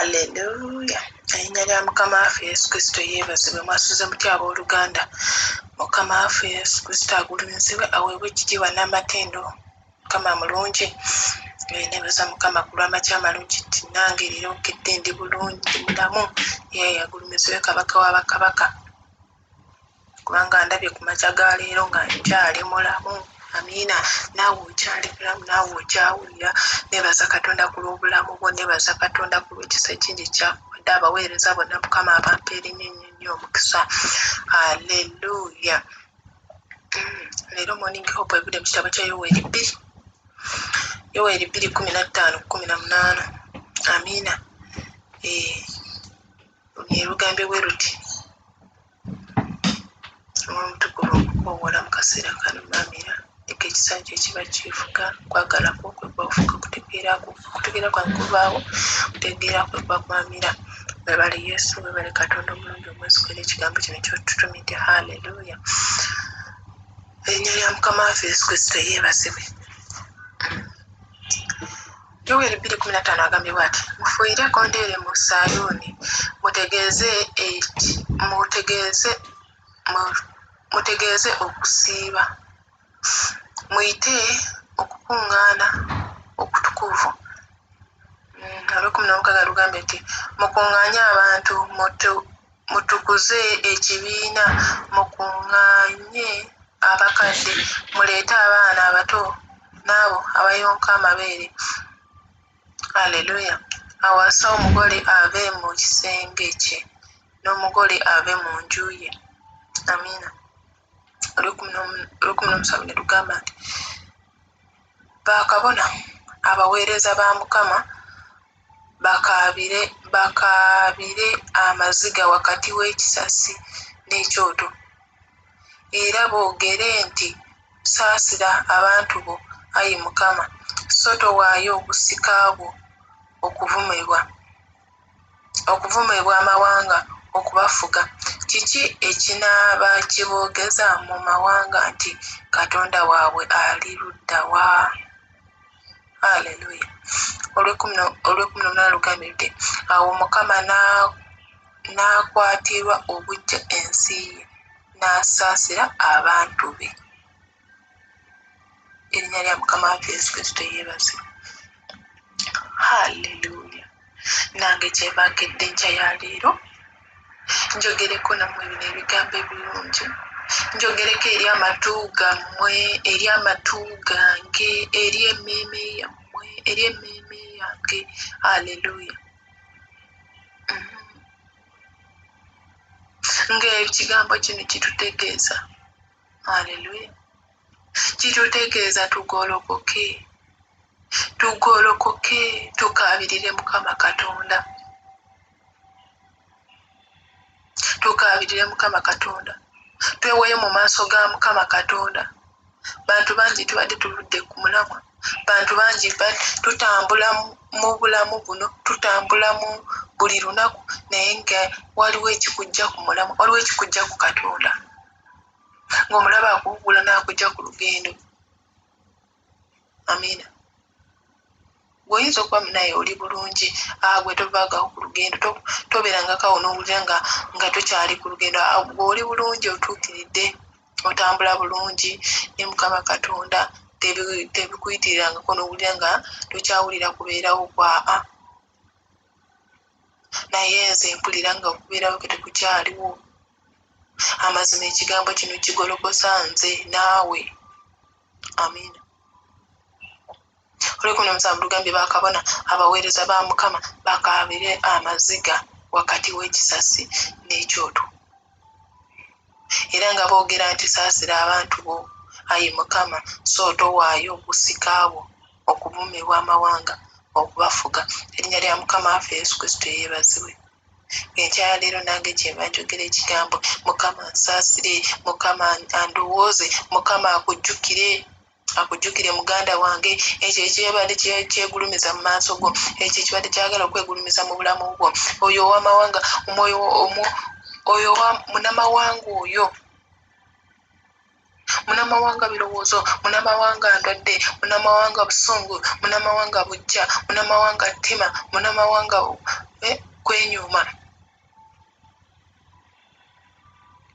Haleluya. Erinnya lya Mukama waffe Yesu Kristo yeebazibwe. Mwasuze mutya abooluganda. Mukama waffe Yesu Kristo agulumizibwe, aweebwe ekitiibwa n'amatendo. Mukama mulungi. Neebaza Mukama ku lw'amakya amalungi nti nange leero nkedde ndi bulungi mulamu. Ye agulumizibwe kabaka w'abakabaka. Kubanga ndabye ku makya ga leero nga nkyali mulamu. Amiina. Naawe okyali mulamu, naawe okyawulira. Neebaza Katonda ku lw'obulamu bwo, neebaza Katonda ku lw'ekisa kingi ky'akuwadde, abaweereza bonna Mukama abampa erinnya ennyo omukisa. Haleluya. Leero Morning Hope evudde mu kitabo kya Yoweeri 2. Yoweeri 2:15-18. Amiina. Lugambe bwe luti. Omutukuvu okukoowola mu kaseera kano mamira. Eka ekisa kyo ekiba kifuga, kwagala kwo kwe kwafuga, kutegeera kwange kubaawo, kutegeera kwe kwakwamira. Webale Yesu, webale Katonda omulungi omwesigwa ekigambo kino ky'otutumidde. Haleluya. Erinnya lya Mukama waffe Yesu Kristo yeebazibwe. Yoweeri 2:15 agambye bw'ati: mufuuyire ekkondeere mu Sayuuni, mutegeeze okusiiba, muyite okukuŋŋaana okutukuvu. Olw'ekumina lugambye nti mukuŋŋaanye abantu, mutukuze ekibiina, mukuŋŋaanye abakadde, muleete abaana abato n'abo abayonka amabeere. Haleluya. Awasa omugole ave mu kisenge kye, n'omugole ave mu nju ye. Amiina. Olw'ekumina ne lugamba nti bakabona abaweereza ba Mukama bakaabire amaziga wakati w'ekisasi n'ekyoto, era boogere nti saasira abantu bo, Ayi Mukama, so towaayo obusika bwo okuvumibwa amawanga okubafuga. Kiki ekinaaba kiboogeza mu mawanga nti Katonda waabwe ali ludda wa? Haleluya. Olw'ekumina lugambye nti awo Mukama n'akwatirwa obuggya ensi ye, n'asaasira abantu be. Erinnya lya Mukama waffe Yesu Kristo yeebazibwe. Haleluya. Nange kyebakedde nkya ya leero njogereko nammwe bino ebigambo ebirungi, njogereko eri amatu gammwe, eri amatu gange, eri emmeeme yammwe, eri emmeeme yange. Haleluya. Ng'ekigambo kino kitutegeeza, haleluya, kitutegeeza tugolokoke, tukaabirire Mukama Katonda. Tukaabirire Mukama Katonda, tweweeyo mu maaso ga Mukama Katonda. Bantu bangi tubadde tuludde ku mulamwa, bantu bangi tutambula mu bulamu buno, tutambula mu buli lunaku, naye nga waliwo ekikujja ku mulamwa, waliwo ekikujja ku Katonda, ng'omulaba akuwugula n'akujja ku lugendo. Amiina. Gweoyinza okuba naye oli bulungi, gwe tovaagawo ku lugendo, tobeerangako n'owulira nga tokyali ku lugendo. Gwe oli bulungi, otuukiridde, otambula bulungi ne Mukama Katonda, tebikuyitirirangako n'owulira nga tokyawulira kubeerawo kwa naye nze mpulira nga okubeerawo ke tekukyaliwo. Amazima ekigambo kino kigolokosa nze naawe. Amiina. Olw'ekumina lugambye bakabona abaweereza ba Mukama bakaabire amaziga wakati w'ekisasi n'ekyoto, era nga boogera nti saasira abantu bo, Ayi Mukama, so towaayo obusika bwo okuvumibwa amawanga okubafuga. Erinnya lya Mukama waffe Yesu Kristo yeebazibwe. Enkya leero nange kyemba njogera ekigambo, Mukama ansaasire, Mukama andowooze, Mukama akujjukire muganda wange, ekyo ekibadde kyegulumiza mu maaso go, ekyo ekibadde kyagala okwegulumiza mu bulamu bwo, oyo ow'amawanga, oyo munamawanga oyo munamawanga birowoozo, munamawanga ndwadde, munamawanga busungu, munamawanga bujja, munamawanga ttima, munamawanga kwenyuma.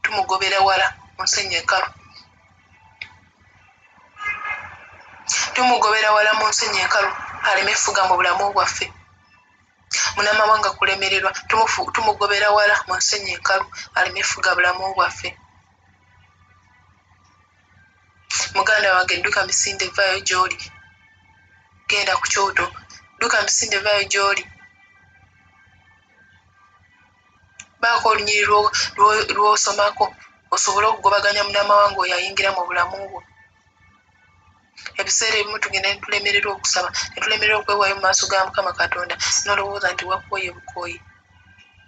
Tumugobera wala mu nsenyi enkalu. Tumugobera wala mu nsenyi enkalu aleme fuga mu bulamu bwaffe. Munamawanga kulemererwa tumugobera wala mu nsenyi enkalu aleme fuga bulamu bwaffe. Muganda wange dduka misinde vaayo gy'oli. Genda ku kyoto. Dduka misinde vaayo gy'oli. Baako olunyiri lw'osomako osobole okugobaganya munamawanga oyo ayingira mu bulamu bwo. Ebiseera ebimu tugenda ne tulemererwa okusaba, ne tulemererwa okwewaayo mu maaso ga Mukama Katonda n'olowooza nti wakooye bukooye.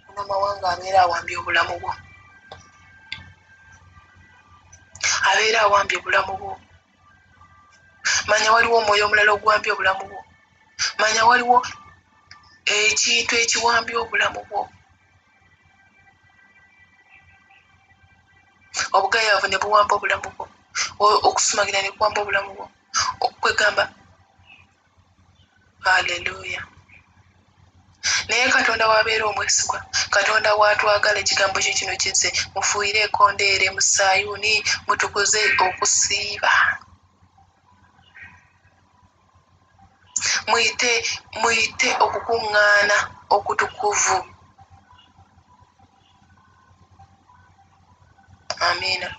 Munamawanga abeera awambye obulamu bwo. Abeera awambye obulamu bwo. Manya waliwo omwoyo omulala oguwambye obulamu bwo. Manya waliwo ekintu ekiwambye obulamu bwo. Obugayaavu ne buwamba obulamu bwo. Okusumagira ne kuwamba obulamu bwo. Okwegamba haleluya. Naye Katonda w'abeera omwesigwa, Katonda w'atwagala, ekigambo kye kino kizze, mufuuyire ekkondeere mu Sayuuni, mutukuze okusiiba. Muyite okukuŋŋaana okutukuvu. Amiina.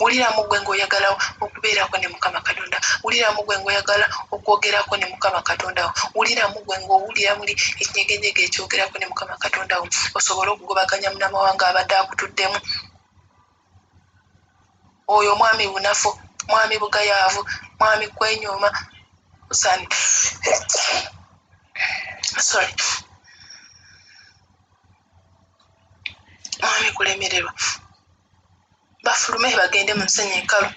Wuliramu gwe ng'oyagala okubeerako ne Mukama Katonda. Wuliramu gwe ng'oyagala okwogerako ne Mukama Katonda wo. Wuliramu gwe ng'owulira muli ekinyegenyege ekyogerako ne Mukama Katonda wo, osobole okugobaganya munamawanga abadde akutuddemu. Oyo mwami bunafu, mwami bugayaavu, mwami kwenyuma, mwami kulemererwa. Bafulume bagende mu nsenyi enkalu.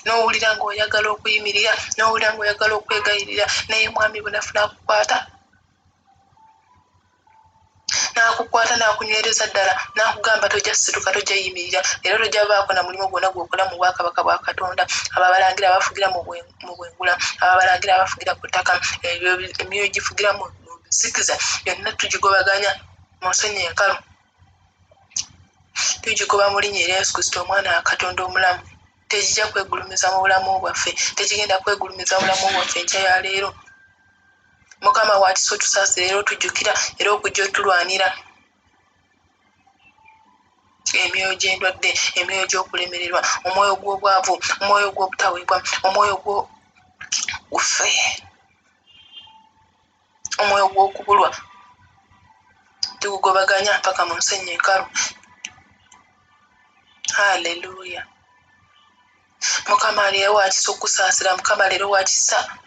N'owulira ng'oyagala okuyimirira, n'owulira ng'oyagala okwegayirira, naye mwami bunafu n'akukwata. N'akukwata n'akunywereza ddala, n'akugamba tojja situka, tojja yimirira, era tojja baako na mulimu gwonna gw'okola mu bwakabaka bwa Katonda. Ababalangira abafugira mu bwengula, ababalangira abafugira ku ttaka, emyoyo gifugira mu bizikiza, yonna tugigobaganya mu nsenyi enkalu. Tugigoba mu linnya erya Yesu Kristo, omwana wa Katonda omulamu. Tegijja kwegulumiza mu bulamu bwaffe, tegigenda kwegulumiza mu bulamu bwaffe enkya ya leero. Mukama waakisa otusaasira era otujjukira era okujja otulwanira. Emyoyo gy'endwadde, emyoyo gy'okulemererwa, omwoyo gw'obwavu, omwoyo gw'obutaweebwa, omwoyo gw'offe, omwoyo gw'okubulwa, tugugobaganya mpaka mu nsenyi enkalu. Haleluya. Mukama leero waakisa okusaasira, Mukama leero waakisa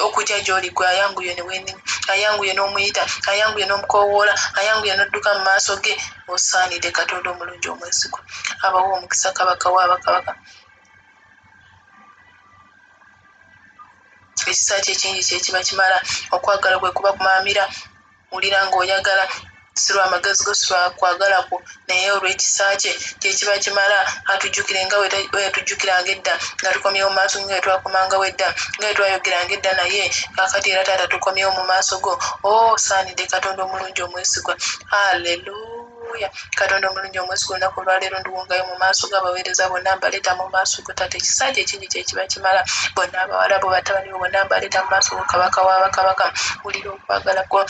okujja gy'oli gwe ayanguye ne weenenya, ayanguye n'omuyita, ayanguye n'omukoowoola, ayanguye n'odduka mu maaso ge. Osaanidde Katonda omulungi omwesigwa. Abawa omukisa kabaka w'abakabaka. Ekisa kye kingi kye kiba kimala. Okwagala kwe kuba kumaamira. Wulira ng'oyagala, si lwa magezi go, si lwa kwagala kwo, naye olw'ekisa kye kiba kimala. Atujjukire nga bwe yatujjukiranga edda, nga tukomyewo mu maaso nga bwe twakomangawo edda, nga bwe twayogeranga edda naye kaakati era taata tukomyewo mu maaso go. Osaanidde Katonda omulungi omwesigwa. Haleluya. Katonda omulungi omwesigwa, olunaku olwaleero ndiwongayo mu maaso g'abaweereza bonna, mbaleeta mu maaso go taata. Ekisa kye kingi kye kiba kimala. Bonna abawala bo, batabani bo, bonna mbaleeta mu maaso go kabaka w'abakabaka. Wulira okwagala kwo.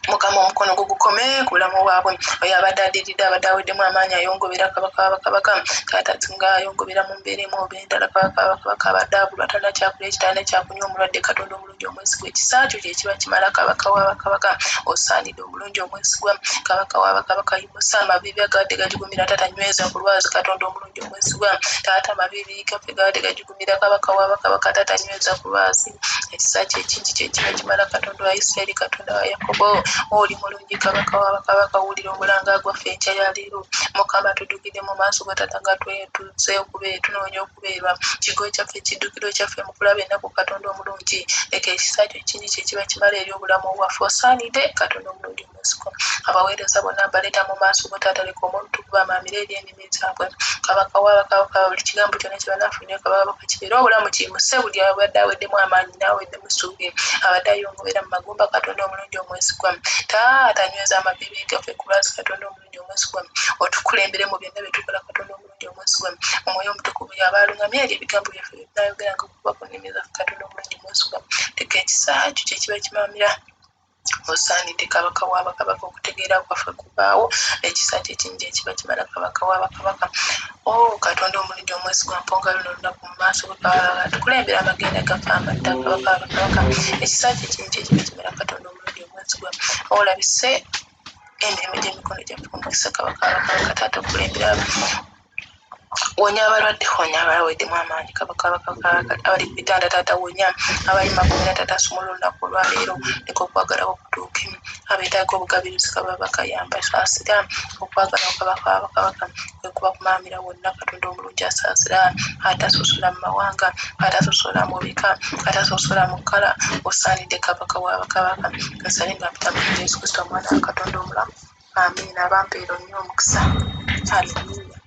Mukama omukono gwo gukome ku bulamu bwabwe. Oyo abadde addiridde, abadde aweddemu amaanyi, ayongobera kabaka w'abakabaka. Taata singa ayongobera mu mbeera emu oba endala, kabaka w'abakabaka abadde abulwa, talina kyakulya, ekitala kyakunywa, omulwadde, Katonda omulungi omwesigwa. Ekisa kyo kye kiba kimala, kabaka w'abakabaka. Osaanidde omulungi omwesigwa, kabaka w'abakabaka. Yimusa amaviivi agadde gagigumira, taata nyweza ku lwazi, Katonda omulungi omwesigwa. Taata amaviivi gaffe gadde gagigumira, kabaka w'abakabaka, taata nyweza ku lwazi. Ekisa kye kingi kye kiba kimala, Katonda wa Isirayiri, Katonda wa Yakobo. Oli mulungi kabaka w'abakabaka, wulira obulamu nga gwaffe enkya ya leero mukama tudukire mu maaso ga taata nga twetuze tunoonya okubeerwa kigo kyaffe kiddukiro kyaffe mu kulaba ennaku katonda omulungi leka ekisa kyo ekingi kye kiba kimala eri obulamu bwaffe osaanidde katonda omulungi omwesigwa abaweereza bonna mbaleeta mu maaso go taata leka omuntu kubamaamira eri ennimi zaabwe kabaka waabakabaka buli kigambo kyonna kye banaafunira kabaka bakakibeera obulamu kimuse buli abadde aweddemu amaanyi n'aweddemu essuubi abadde ayongobera mu magumba katonda omulungi omwesigwa taata nyweza amabibi gaffe ku lwasi katonda omulungi omwesigwa otukulembere mu byonna bye tukola katonda omulungi omwesigwa omwoyo omutukuvu yaba alungamye eri ebigambo byaffe bye tunayogera nga kuba ku nnimi zaffe katonda omulungi omwesigwa leka ekisa kyo kye kiba kimamira osaanidde kabaka waabakabaka okutegeera kwaffe kubaawo ekisa kye kingi ekiba kimala kabaka waabakabaka katonda omulungi omwesigwa mponga luno olunaku mu maaso tukulembera amagenda gaffe amadda kabaka waabakabaka ekisa kye kingi ekiba kimala katonda omulungi omwesigwa olabise emirimu gy'emikono gyaffe omukisa kabaka waabakabaka taata okulembera wonya abalwadde wonya abaweddemu amaanyi kabaka abali ku bitanda taata wonya abali makomera taata asumula olunaku olwaleero leka okwagala okutuuke abeetaaga obugabirizi kaba bakayamba saasira okwagala kabaka wabakabaka kwekuba kumaamira wonna katonda omulungi asaasira atasosola mu mawanga atasosola mu bika atasosola mu kkala osaanidde kabaka wabakabaka nsale nga mpita mu yesu kristo omwana wa katonda omulamu amiina abampeera nnyo omukisa haleluya